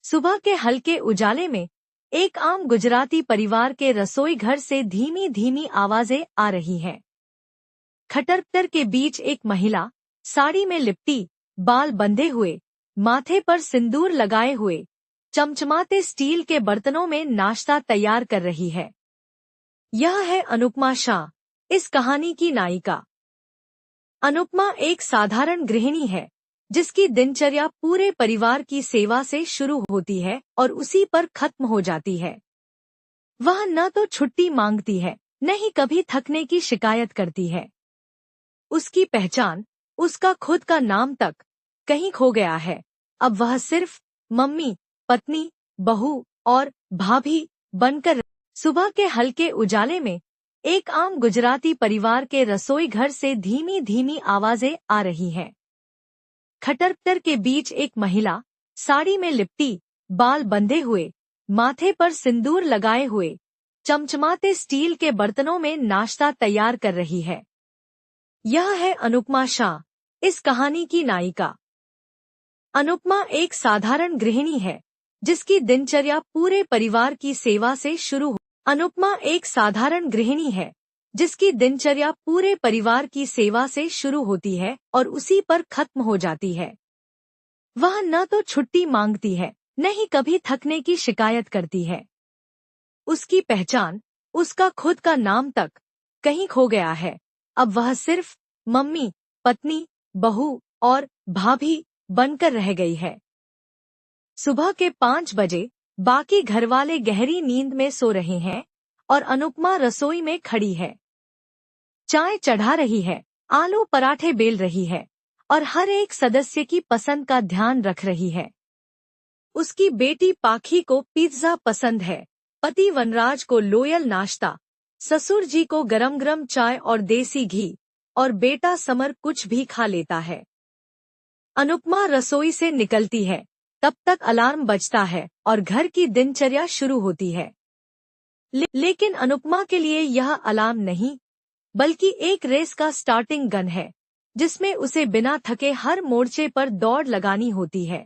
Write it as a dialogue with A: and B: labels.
A: सुबह के हल्के उजाले में एक आम गुजराती परिवार के रसोई घर से धीमी धीमी आवाजें आ रही हैं। खटरपटर के बीच एक महिला साड़ी में लिपटी, बाल बंधे हुए, माथे पर सिंदूर लगाए हुए, चमचमाते स्टील के बर्तनों में नाश्ता तैयार कर रही है। यह है अनुपमा शाह, इस कहानी की नायिका। अनुपमा एक साधारण गृहिणी है जिसकी दिनचर्या पूरे परिवार की सेवा से शुरू होती है और उसी पर खत्म हो जाती है। वह न तो छुट्टी मांगती है, न ही कभी थकने की शिकायत करती है। उसकी पहचान, उसका खुद का नाम तक कहीं खो गया है। अब वह सिर्फ मम्मी, पत्नी, बहू और भाभी बनकर। सुबह के हल्के उजाले में एक आम गुजराती परिवार के रसोई घर से धीमी धीमी आवाजें आ रही हैं। खटरपटर के बीच एक महिला साड़ी में लिपटी, बाल बंधे हुए, माथे पर सिंदूर लगाए हुए, चमचमाते स्टील के बर्तनों में नाश्ता तैयार कर रही है। यह है अनुपमा शाह, इस कहानी की नायिका। अनुपमा एक साधारण गृहिणी है जिसकी दिनचर्या पूरे परिवार की सेवा से शुरू। अनुपमा एक साधारण गृहिणी है जिसकी दिनचर्या पूरे परिवार की सेवा से शुरू होती है और उसी पर खत्म हो जाती है। वह न तो छुट्टी मांगती है, न ही कभी थकने की शिकायत करती है। उसकी पहचान, उसका खुद का नाम तक कहीं खो गया है। अब वह सिर्फ मम्मी, पत्नी, बहू और भाभी बनकर रह गई है। सुबह के 5 बजे बाकी घरवाले गहरी नींद में सो रहे हैं और अनुपमा रसोई में खड़ी है। चाय चढ़ा रही है, आलू पराठे बेल रही है और हर एक सदस्य की पसंद का ध्यान रख रही है। उसकी बेटी पाखी को पिज्जा पसंद है, पति वनराज को लोयल नाश्ता, ससुर जी को गरम गरम चाय और देसी घी, और बेटा समर कुछ भी खा लेता है। अनुपमा रसोई से निकलती है, तब तक अलार्म बजता है और घर की दिनचर्या शुरू होती है। लेकिन अनुपमा के लिए यह अलार्म नहीं, बल्कि एक रेस का स्टार्टिंग गन है जिसमें उसे बिना थके हर मोर्चे पर दौड़ लगानी होती है।